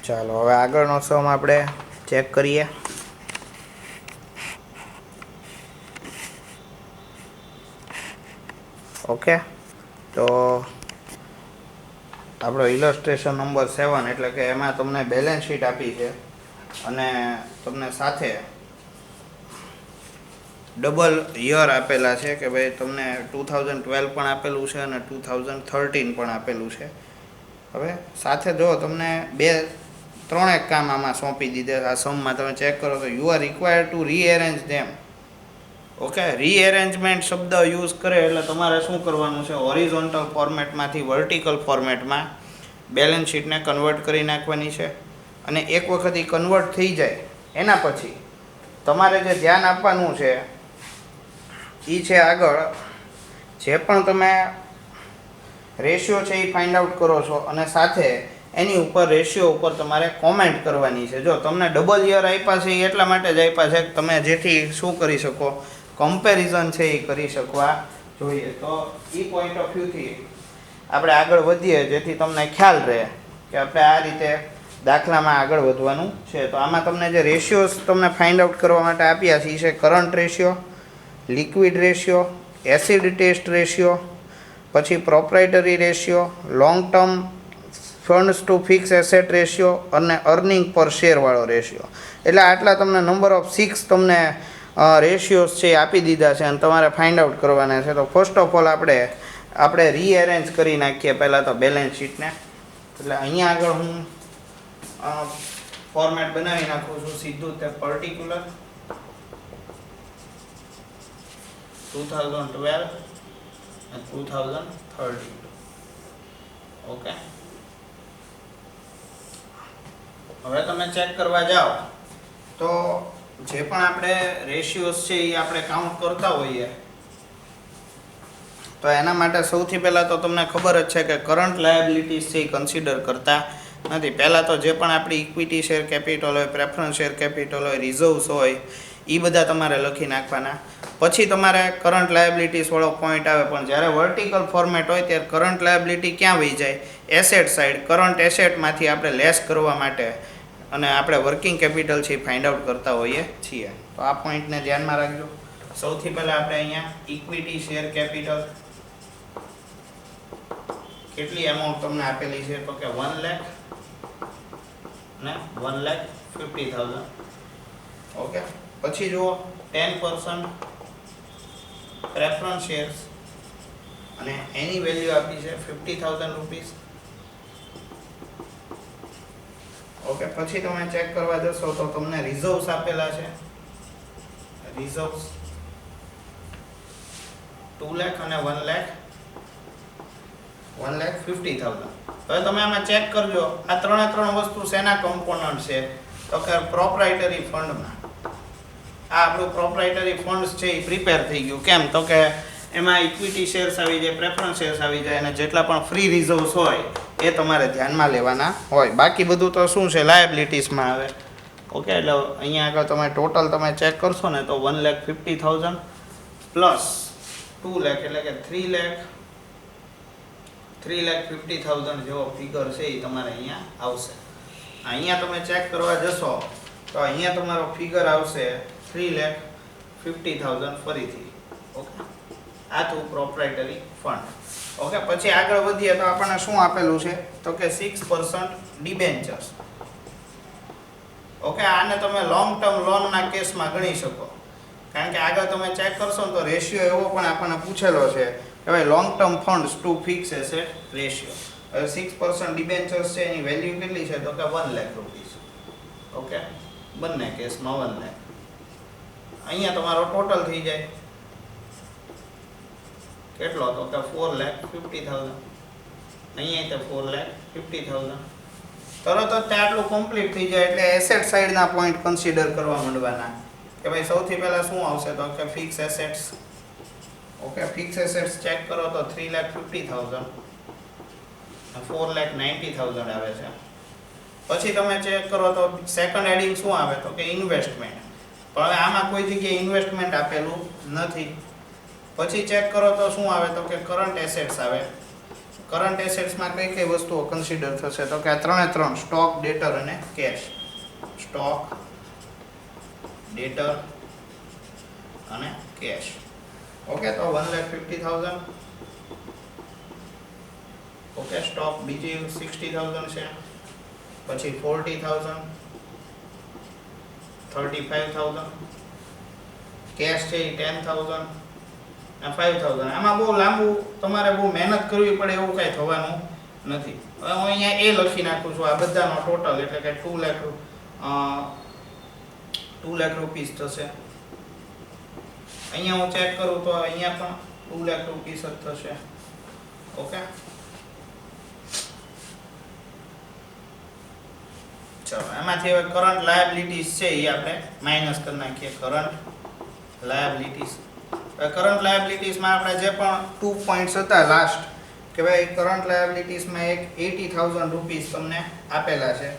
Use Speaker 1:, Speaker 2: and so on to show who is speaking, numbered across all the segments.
Speaker 1: ચાલો હવે આગળનો સમ આપણે ચેક કરીએ. ઓકે, તો આપણો ઇલસ્ટ્રેશન નંબર 7 એટલે કે એમાં તમને બેલેન્સ શીટ આપી છે અને તમને સાથે ડબલ યર આપેલા છે કે ભાઈ તમને 2012 પણ આપેલું છે અને 2013 પણ આપેલું છે. હવે સાથે જો તમને ત્રણેક કામ આમાં સોંપી દીધા. આ સમમાં તમે ચેક કરો તો you are required to rearrange them. Okay, rearrangement શબ્દ યુઝ કરે એટલે તમારે શું કરવાનું છે, હોરિઝોન્ટલ ફોર્મેટમાંથી વર્ટિકલ ફોર્મેટમાં બેલેન્સ શીટને કન્વર્ટ કરી નાખવાની છે. અને એક વખત એ કન્વર્ટ થઈ જાય એના પછી તમારે જે ધ્યાન આપવાનું છે એ છે આગળ જે પણ તમે રેશિયો છે એ ફાઇન્ડ આઉટ કરો છો અને સાથે એની ઉપર રેશિયો ઉપર તમારે કોમેન્ટ કરવાની છે. જો તમને ડબલ યર આપ્યા છે એ એટલા માટે જ આપ્યા છે કે તમે જેથી શું કરી શકો, કમ્પેરિઝન છે એ કરી શકવા જોઈએ. તો એ પોઈન્ટ ઓફ વ્યૂથી આપણે આગળ વધીએ જેથી તમને ખ્યાલ રહે કે આપણે આ રીતે દાખલામાં આગળ વધવાનું છે. તો આમાં તમને જે રેશિયોઝ તમને ફાઇન્ડ આઉટ કરવા માટે આપ્યા છે એ છે current ratio, liquid ratio, acid test ratio, પછી proprietary ratio, long term funds to fix asset ratio અને અર્નિંગ પર શેરવાળો રેશિયો. એટલે આટલા તમને નંબર ઓફ 6 તમને રેશિયોઝ છે આપી દીધા છે અને તમારે ફાઇન્ડ આઉટ કરવાના છે. તો ફર્સ્ટ ઓફ ઓલ આપણે રીએરેન્જ કરી નાખીએ પહેલાં તો બેલેન્સ શીટને. એટલે અહીંયા આગળ હું ફોર્મેટ બનાવી નાખું છું સીધું તે પર્ટિક્યુલર 2012 and 2013. ઓકે, હવે તમે ચેક કરવા જાઓ તો જે પણ આપણે રેશિયોઝ છે એ આપણે કાઉન્ટ કરતા હોઈએ તો એના માટે સૌથી પહેલાં તો તમને ખબર જ છે કે કરંટ લાયબિલિટીઝ છે એ કન્સિડર કરતા નથી. પહેલાં તો જે પણ આપણી ઇક્વિટી શેર કેપિટલ હોય, પ્રેફરન્સ શેર કેપિટલ હોય, રિઝર્વ્સ હોય એ બધા તમારે લખી નાખવાના. પછી તમારે કરંટ લાયબિલિટીઝવાળો પોઈન્ટ આવે. પણ જ્યારે વર્ટિકલ ફોર્મેટ હોય ત્યારે કરંટ લાયબિલિટી ક્યાં વહી જાય, એસેટ સાઇડ. કરંટ એસેટમાંથી આપણે લેસ કરવા માટે અને આપણે વર્કિંગ કેપિટલ છે ફાઇન્ડ આઉટ કરતા હોઈએ છીએ. તો આ પોઈન્ટને ધ્યાનમાં રાખજો. સૌથી પહેલાં આપણે અહીંયા ઇક્વિટી શેર કેપિટલ કેટલી એમાઉન્ટ તમને આપેલી છે તો કે 1 લાખ અને 1,50,000. ઓકે, પછી જુઓ 10% પ્રેફરન્સ શેર્સ અને એની વેલ્યુ આપી છે 50,000 રૂપીસ. ઓકે, પછી તમે ચેક કરવા જશો તો તમને રિઝર્વ્સ આપેલા છે. રિઝર્વ્સ 2 લાખ અને 1,50,000. હવે તમે આમાં ચેક કરજો આ ત્રણ વસ્તુ શેના કમ્પોનન્ટ છે તો કે પ્રોપ્રાઇટરી ફંડમાં. આ આપણું પ્રોપ્રાઇટરી ફંડ્સ છે એ પ્રિપેર થઈ ગયું. કેમ તો કે એમાં ઇક્વિટી શેર્સ આવી જાય, પ્રેફરન્સ શેર્સ આવી જાય અને જેટલા પણ ફ્રી રિઝર્વ્સ હોય એ તમારે ધ્યાનમાં લેવાના હોય. બાકી બધું તો શું છે, લાયબિલિટીઝમાં આવે. ઓકે, એટલે અહીંયા આગળ તમે ટોટલ તમે ચેક કરશો ને તો 1,50,000 પ્લસ 2 લાખ એટલે કે 3,50,000 જેવો ફિગર છે એ તમારે અહીંયા આવશે. અહીંયા તમે ચેક કરવા જશો તો અહીંયા તમારો ફિગર આવશે 3,50,000 ફરીથી. ઓકે, આ તો પ્રોપ્રાઇટરી ફંડ. ઓકે, પછી આગળ વધીએ તો આપણને શું આપેલું છે તો કે 6% ડિબેન્ચર્સ. ઓકે, આને તમે લોંગ ટર્મ લોનના કેસમાં ગણી શકો. કારણ કે આગળ તમે ચેક કરશો ને તો રેશિયો એવો પણ આપણને પૂછેલો છે કે ભાઈ long term funds to fix asset ratio. હવે 6% ડિબેન્ચર્સ છે એની વેલ્યુ કેટલી છે તો કે 1 લાખ રૂપીસ. ઓકે, બંને કેસમાં 1 લાખ. અહીંયા તમારો ટોટલ થઈ જાય કેટલો તો કે 4,50,000. અહીંયા તે 4,50,000. તરત જ આટલું કમ્પ્લીટ થઈ જાય એટલે એસેટ સાઈડના પોઈન્ટ કન્સિડર કરવા માંડવાના કે ભાઈ સૌથી પહેલા શું આવશે તો કે fix assets. Okay, fix assets check કરો તો 3,50,000 4,90,000 આવે છે. પછી તમે ચેક કરો તો સેકન્ડ હેડિંગ શું આવે તો કે ઇન્વેસ્ટમેન્ટ. પણ હવે આમાં કોઈ જગ્યાએ ઇન્વેસ્ટમેન્ટ આપેલું નથી. પછી ચેક કરો તો શું આવે તો કે કરંટ એસેટ્સ આવે. કરંટ એસેટ્સમાં કઈ કઈ વસ્તુઓ કન્સિડર થશે તો કે આ ત્રણે ત્રણ સ્ટોક, ડેટર અને કેશ. સ્ટોક, ડેટર અને કેશ. ઓકે, તો 1,50,000. ઓકે, સ્ટોક બીજી 60,000 છે, પછી 40,000, 35,000, કેશ છે 10,000 અને 5,000. આમાં બહુ લાંબુ તમારે બહુ મહેનત કરવી પડે એવું કાંઈ થવાનું નથી. હવે હું અહીંયા એ લખી નાખું છું, આ બધાનો ટોટલ એટલે કે 2 લાખ રૂપીસ થશે. અહીંયા હું ચેક કરું તો અહીંયા પણ 2 લાખ રૂપીસ જ થશે. ઓકે, ચલો એમાંથી હવે કરંટ લાયબિલિટીઝ છે એ આપણે માઇનસ કરી નાખીએ. Current liabilities. કરંટ લાયબિલિટીઝમાં આપણે જે પણ 2 પોઈન્ટ્સ હતા લાસ્ટ કે ભાઈ કરંટ લાયબિલિટીઝમાં એક 80,000 રૂપીસ તમને આપેલા છે.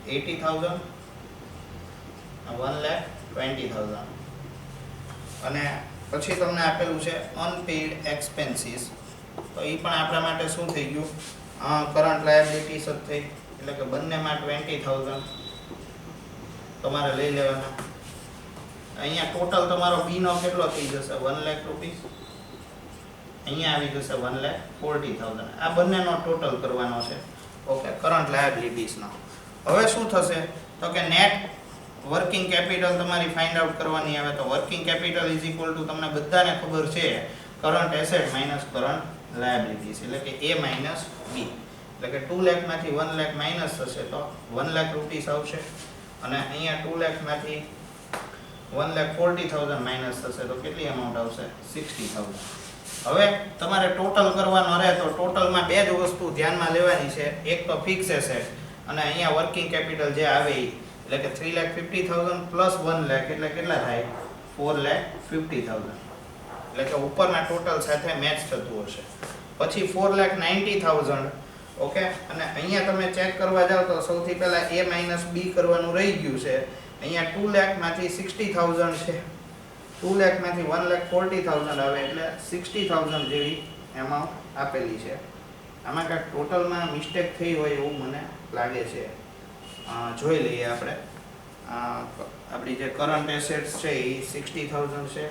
Speaker 1: 80,000, 1,20,000 અને પછી તમને આપેલું છે અનપેઇડ એક્સપેન્સીસ. તો એ પણ આપણા માટે શું થઈ ગયું? કરંટ લાયબિલિટીઝ જ થઈ. એટલે કે બંનેમાં 20,000 તમારે લઈ લેવાના. અહીંયા ટોટલ તમારો બી નો કેટલો થઈ જશે? 1 લાખ રૂપીસ. અહીંયા આવી જશે 1,40,000. આ બંનેનો ટોટલ કરવાનો છે. ઓકે, કરંટ લાયબિલિટીઝનો. હવે શું થશે તો કે નેટ વર્કિંગ કેપિટલ તમારી ફાઇન્ડ આઉટ કરવાની આવે. તો working capital is equal to તમને બધાને ખબર છે current asset minus current liabilities એટલે કે A માઇનસ બી. એટલે કે 2 લાખમાંથી 1 લાખ માઇનસ થશે તો 1 લાખ રૂપીસ આવશે અને અહીંયા 2 લાખમાંથી 1,40,000 માઇનસ થશે તો કેટલી અમાઉન્ટ આવશે? 60,000. હવે તમારે ટોટલ કરવાનો રહે તો ટોટલમાં બે જ વસ્તુ ધ્યાનમાં લેવાની છે. એક તો ફિક્સ એસેટ અને અહીંયા વર્કિંગ કેપિટલ જે આવે એટલે કે 3,50,000 પ્લસ 1 લાખ એટલે કેટલા થાય? 4,50,000. એટલે કે ઉપરના ટોટલ સાથે મેચ થતું હશે. પછી 4,90,000. ઓકે, અને અહીંયા તમે ચેક કરવા જાવ તો સૌથી પહેલા A માઇનસ બી કરવાનું રહી ગયું છે. અહીંયા 2 લાખમાંથી 60,000 છે. 2 લાખમાંથી 1,40,000 આવે એટલે 60,000 જેવી એમાઉન્ટ આપેલી છે. આમાં કાંઈક ટોટલમાં મિસ્ટેક થઈ હોય એવું મને લાગે છે. જોઈ લઈએ આપણે. આપણી જે કરંટ એસેટ્સ છે એ 60,000 છે,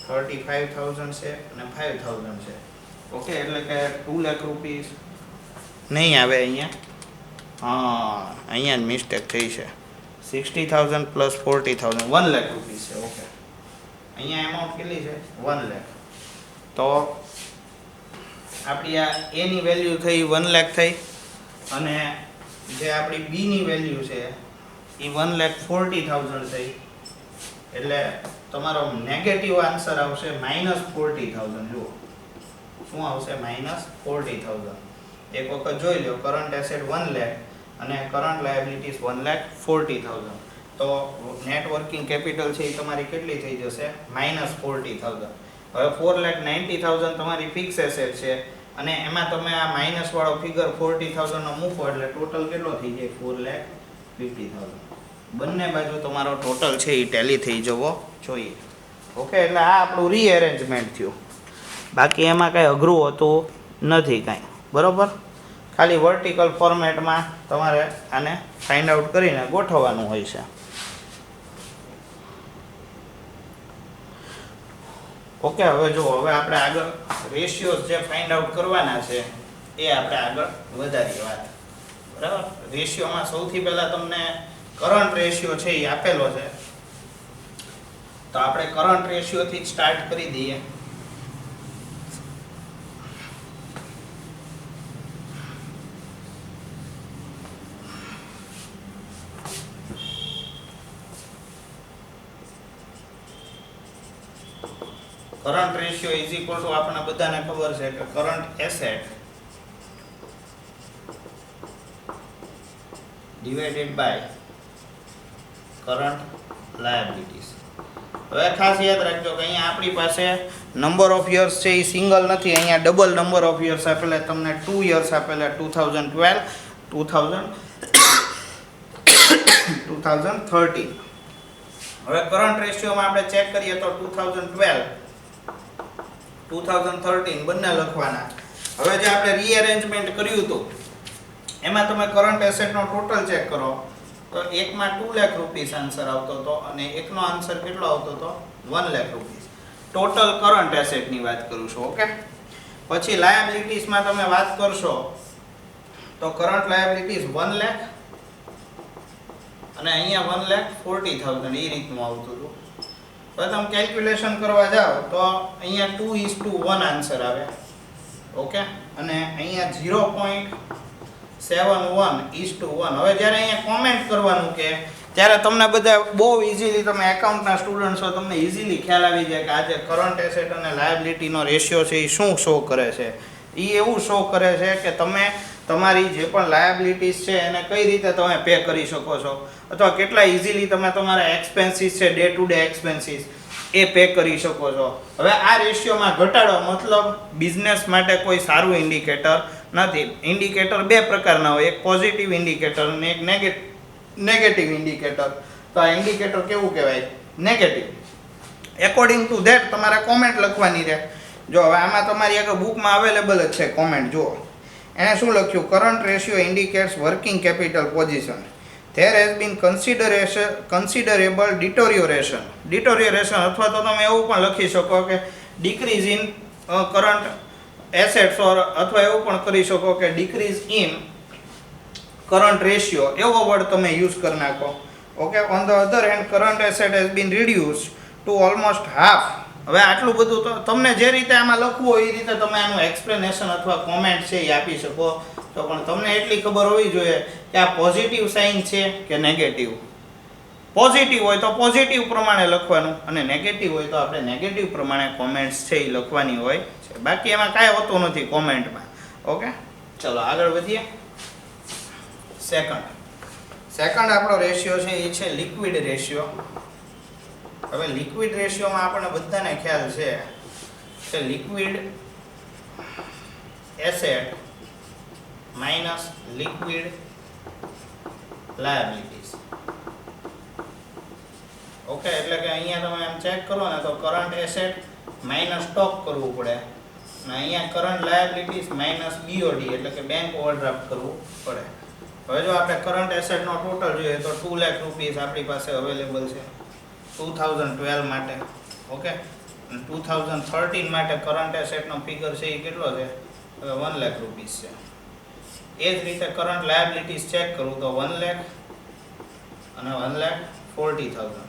Speaker 1: 35,000 છે અને 5,000 છે. ઓકે, એટલે કે 2 લાખ રૂપીસ નહીં આવે અહીંયા. અહીંયા જ મિસ્ટેક થઈ છે. 60,000 પ્લસ 40,000 1 લાખ રૂપીસ છે. ઓકે, અહીંયા એમાઉન્ટ કેટલી છે? 1 લાખ. તો આપણી આ A ની વેલ્યુ થઈ 1 લાખ થઈ અને જે આપણી B ની વેલ્યુ છે એ 1,40,000 થઈ. એટલે તમારો નેગેટિવ આન્સર આવશે -40,000. જુઓ શું આવશે? -40,000. એક વખત જોઈ લો. કરંટ એસેટ 1 લાખ અને કરંટ લાયબિલિટીઝ 1,40,000. તો નેટ વર્કિંગ કેપિટલ છે એ તમારી કેટલી થઈ જશે? -40,000. હવે 4,90,000 તમારી ફિક્સ એસેટ છે અને એમાં તમે આ માઇનસ વાળો ફિગર 40,000 નો મૂકો એટલે ટોટલ કેટલો થઈ જાય? 4,50,000. બંને બાજુ તમારો ટોટલ છે એ ટેલી થઈ જવો જોઈએ. ઓકે, એટલે આ આપણું રીએરેન્જમેન્ટ થયું. બાકી એમાં કાંઈ અઘરું હોતું નથી કાંઈ. બરોબર, ખાલી વર્ટિકલ ફોર્મેટમાં તમારે આને ફાઇન્ડ આઉટ કરીને ગોઠવવાનું હોય છે. ઓકે, હવે જો હવે આપણે આગળ રેશિયોઝ જે ફાઇન્ડ આઉટ કરવાના છે એ આપણે આગળ વધારીએ વાત. બરાબર, રેશિયોમાં સૌથી પહેલા તમને કરંટ રેશિયો છે એ આપેલો છે. તો આપણે કરંટ રેશિયોથી જ સ્ટાર્ટ કરી દઈએ. Current ratio is equal to આપણને બધાને ખબર છે કે current asset divided by current liabilities. હવે ખાસ યાદ રાખજો કે અહીંયા આપણી પાસે નંબર ઓફ યર્સ છે એ સિંગલ નથી. અહીંયા ડબલ નંબર ઓફ યર્સ આપેલા. તમને 2 યર્સ આપેલા 2012, 2013. હવે કરંટ રેશિયોમાં આપણે ચેક કરીએ તો 2012, 2013 બંને લખવાના. હવે જે આપણે રીઅરેન્જમેન્ટ કર્યું હતું એમાં તમે કરંટ એસેટનો ટોટલ ચેક કરો તો એકમાં 2 લાખ રૂપીસ આન્સર આવતો હતો અને એકનો આન્સર કેટલો આવતો હતો 1 લાખ રૂપીસ. ટોટલ કરંટ એસેટની વાત કરું છું. ઓકે. પછી લાયબિલિટીઝમાં તમે વાત કરશો તો કરંટ લાયબિલિટીઝ 1 લાખ અને અહીંયા 1,40,000 એ રીતનું આવતું હતું. હવે તમે કેલ્ક્યુલેશન કરવા જાઓ તો અહીંયા 2:1 આન્સર આવે. ઓકે. અને અહીંયા 0.71:1. હવે જ્યારે અહીંયા કોમેન્ટ કરવાનું કે ત્યારે તમને બધા બહુ ઇઝીલી, તમે એકાઉન્ટના સ્ટુડન્ટ છો, તમને ઇઝીલી ખ્યાલ આવી જાય કે આજે કરંટ એસેટ અને લાયબિલિટીનો રેશિયો છે એ શું શો કરે છે. એ એવું શો કરે છે કે તમે તમારી જે પણ લાયબિલિટીઝ છે એને કઈ રીતે તમે પે કરી શકો છો અથવા કેટલા ઇઝીલી તમે તમારા એક્સપેન્સીસ છે, day to day expenses A pay કરી શકો છો. હવે આ રેશિયોમાં ઘટાડો મતલબ બિઝનેસ માટે કોઈ સારું ઇન્ડિકેટર નથી. ઇન્ડિકેટર બે પ્રકારના હોય, એક પોઝિટિવ ઇન્ડિકેટર અને એક નેગેટિવ ઇન્ડિકેટર. તો આ ઇન્ડિકેટર કેવું કહેવાય? નેગેટિવ. એકોર્ડિંગ ટુ ધેટ તમારે કોમેન્ટ લખવાની રહે. જો હવે આમાં તમારી આગળ બુકમાં અવેલેબલ જ છે કોમેન્ટ. જુઓ એણે શું લખ્યું? Current ratio indicates working capital position. There has been considerable deterioration અથવા તો તમે એવું પણ લખી શકો કે decrease in current assets અથવા એવું પણ કરી શકો કે decrease in current ratio, એવો વર્ડ તમે યુઝ કરી નાખો. Okay. On the other hand, current asset has been reduced to almost half. હવે આટલું બધું તો તમને જે રીતે આમાં લખવું હોય એ રીતે તમે આનું એક્સપ્લેનેશન અથવા કોમેન્ટ છે એ આપી શકો. તો પણ તમને એટલી ખબર હોવી જોઈએ કે આ પોઝિટિવ સાઇન છે કે નેગેટિવ. પોઝિટિવ હોય તો પોઝિટિવ પ્રમાણે લખવાનું અને નેગેટિવ હોય તો આપણે નેગેટિવ પ્રમાણે કોમેન્ટ્સ છે એ લખવાની હોય છે. બાકી એમાં કાંઈ હોતું નથી કોમેન્ટમાં. ઓકે. ચલો આગળ વધીએ. સેકન્ડ આપણો રેશિયો છે એ છે લિક્વિડ રેશિયો. હવે લિક્વિડ રેશિયોમાં આપણને બધાને ખ્યાલ છે કે liquid asset minus liquid liabilities. Okay. એટલે કે અહીંયા તમે એમ ચેક કરો ને તો કરંટ એસેટ માઇનસ સ્ટોક કરવું પડે અને અહીંયા કરંટ લાયબિલિટીઝ માઇનસ બીઓડી એટલે કે બેંક ઓવરડ્રાફ્ટ કરવું પડે. હવે જો આપણે કરંટ એસેટનો ટોટલ જોઈએ તો 2 લાખ રૂપીસ આપણી પાસે અવેલેબલ છે 2012 માટે. ઓકે. 2013 માટે કરંટ એસેટનો ફિગર છે એ કેટલો છે? હવે 1 લાખ રૂપીસ છે. એ જ રીતે કરંટ લાયબિલિટીઝ ચેક કરું તો 1 લાખ અને 1,40,000.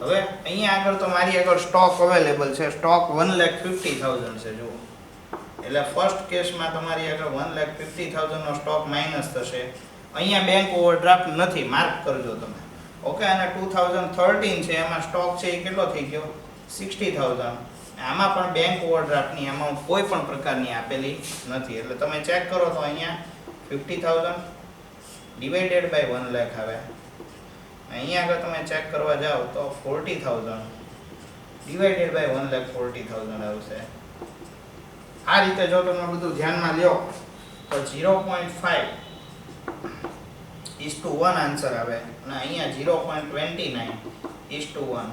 Speaker 1: હવે અહીંયા આગળ તો મારી આગળ સ્ટોક અવેલેબલ છે. સ્ટોક 1,50,000 છે. જુઓ એટલે ફર્સ્ટ કેસમાં તમારી આગળ 1,50,000 નો સ્ટોક માઇનસ થશે. અહીંયા બેંક ઓવરડ્રાફ્ટ નથી, માર્ક કરજો તમે. ઓકે. અને 2013 છે એમાં સ્ટોક છે એ કેટલો થઈ ગયો? 60,000. આમાં પણ બેંક ઓવરડ્રાફ્ટની અમાઉન્ટ કોઈ પણ પ્રકારની આપેલી નથી. એટલે તમે ચેક કરો તો અહીંયા 50,000 ડિવાઇડેડ બાય 1 લાખ આવે. અહીંયા આગળ તમે ચેક કરવા જાઓ તો 40,000 ડિવાઇડેડ બાય 1,40,000 આવશે. આ રીતે જો તમે બધું ધ્યાનમાં લ્યો તો 0.5:1 આન્સર આવે અને અહીંયા 0.29:1.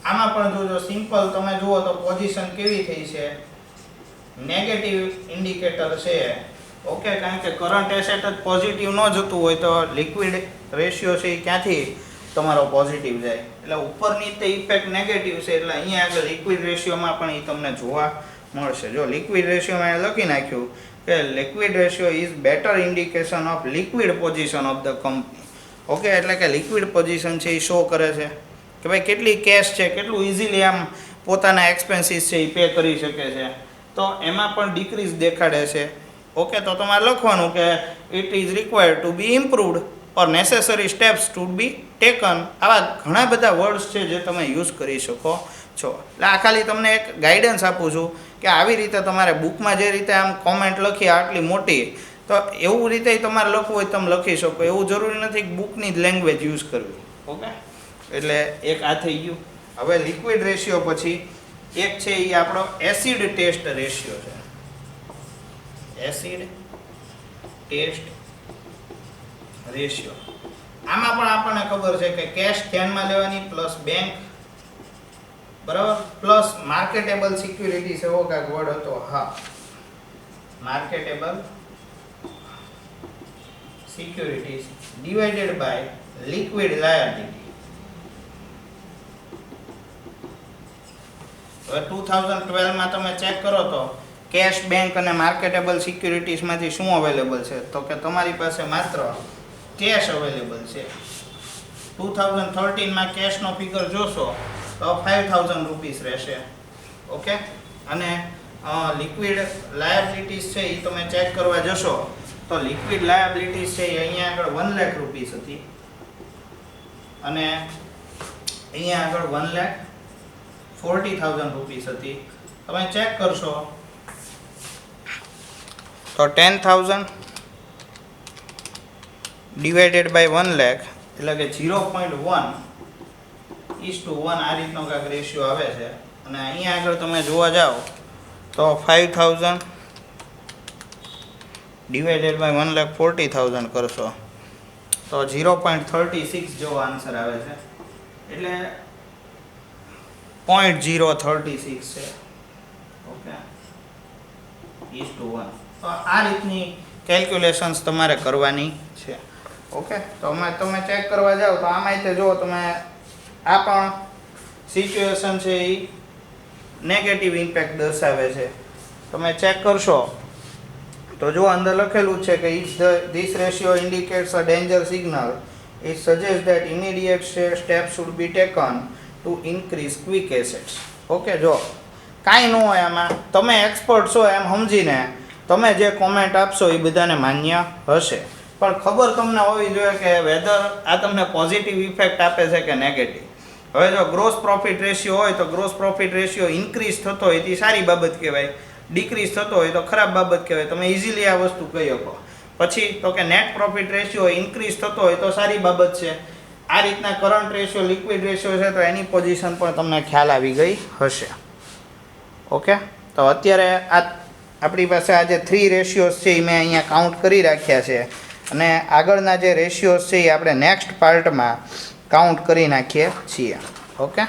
Speaker 1: આમાં પણ જો સિમ્પલ તમે જુઓ તો પોઝિશન કેવી થઈ છે? નેગેટિવ ઇન્ડિકેટર છે. ઓકે. કારણ કે કરંટ એસેટ જ પોઝિટિવ ન જતું હોય તો લિક્વિડ રેશિયો છે એ ક્યાંથી તમારો પોઝિટિવ જાય? એટલે ઉપરની તે ઇફેક્ટ નેગેટિવ છે એટલે અહીંયા આગળ લિક્વિડ રેશિયોમાં પણ એ તમને જોવા મળશે. જો લિક્વિડ રેશિયોમાં લખી નાખ્યું કે liquid ratio is better indication of liquid position of the company. Okay. એટલે કે લિક્વિડ પોઝિશન છે એ શો કરે છે કે ભાઈ કેટલી કેશ છે, કેટલું ઇઝીલી આમ પોતાના એક્સપેન્સીસ છે એ પે કરી શકે છે. તો એમાં પણ ડિક્રીઝ દેખાડે છે. ઓકે. તો તમારે લખવાનું કે it is required to be improved or necessary steps to be taken. આવા ઘણા બધા વર્ડ્સ છે જે તમે યુઝ કરી શકો છો. એટલે આ ખાલી તમને એક ગાઈડન્સ આપું છું કે આવી રીતે તમારે બુકમાં જે રીતે આમ કોમેન્ટ લખી આટલી મોટી તો એવું રીતે તમારે લખવું હોય તમે લખી શકો. એવું જરૂરી નથી કે બુકની જ લેંગ્વેજ યુઝ કરવી. ઓકે. એટલે એક આ થઈ ગયું. હવે લિક્વિડ રેશિયો પછી એક છે એ આપણો એસિડ ટેસ્ટ રેશિયો છે. Acid test ratio. આમાં પણ આપણને ખબર છે કે કેશ ધ્યાનમાં લેવાની પ્લસ બેંક બરાબર પ્લસ માર્કેટેબલ સિક્યુરિટીઝ એવો કાંઈક વર્ડ હતો. હા marketable securities divided by liquid liability. હવે 2012 માં તમે ચેક કરો તો કેશ, બેંક અને માર્કેટેબલ સિક્યુરિટીઝ માંથી શું અવેલેબલ છે? તો કે તમારી પાસે માત્ર કેશ અવેલેબલ છે. 2013 માં કેશનો ફિગર જોશો તો 5000 રૂપીસ રહેશે. ઓકે, અને લિક્વિડ લાયબિલિટીઝ છે એ તમે ચેક કરવા જશો તો લિક્વિડ લાયબિલિટીઝ છે એ અહીંયા આગળ 1 લાખ રૂપીસ હતી અને અહીંયા આગળ 1,40,000 રૂપીસ હતી. તમે ચેક કરશો તો 10,000 ડિવાઇડેડ બાય 1 લાખ એટલે કે 0.1:1 આ રીતનો કાંઈક રેશિયો આવે છે. અને અહીંયા આગળ તમે જોવા જાઓ તો 5,000 ડિવાઇડેડ બાય 1,40,000 કરશો તો 0.36 જેવો આન્સર આવે છે. એટલે 0.036 છે. ઓકે, 1:1. તો આ રીતની કેલ્ક્યુલેશન્સ તમારે કરવાની છે. ઓકે, તો તમે ચેક કરવા જાઓ તો આમાં તે જો તમે આ પણ સિચ્યુએશન છે એ નેગેટિવ ઇમ્પેક્ટ દર્શાવે છે. તમે ચેક કરશો તો જો અંદર લખેલું છે કે this ratio indicates a danger signal. It suggests that immediate steps should be taken to increase quick assets. Okay, જો કાંઈ ન હોય આમાં, તમે એક્સપર્ટ છો એમ સમજીને તમે જે કોમેન્ટ આપશો એ બધાને માન્ય હશે, પણ ખબર તમને હોવી જોઈએ કે વેધર આ તમને પોઝિટિવ ઇફેક્ટ આપે છે કે નેગેટિવ. હવે જો ગ્રોસ પ્રોફિટ રેશિયો હોય તો ગ્રોસ પ્રોફિટ રેશિયો ઇન્ક્રીઝ થતો હોય તે સારી બાબત કહેવાય, ડિક્રીઝ થતો હોય તો ખરાબ બાબત કહેવાય. તમે ઇઝીલી આ વસ્તુ કહી શકો. પછી તો કે નેટ પ્રોફિટ રેશિયો ઇન્ક્રીઝ થતો હોય તો સારી બાબત છે. આ રીતના કરંટ રેશિયો, લિક્વિડ રેશિયો છે તો એની પોઝિશન પણ તમને ખ્યાલ આવી ગઈ હશે. ઓકે, તો અત્યારે આપણી પાસે આ જે 3 રેશિયોઝ છે એ મેં અહીંયા કાઉન્ટ કરી રાખ્યા છે અને આગળના જે રેશિયોઝ છે એ આપણે નેક્સ્ટ પાર્ટમાં કાઉન્ટ કરી નાખીએ છીએ. ઓકે.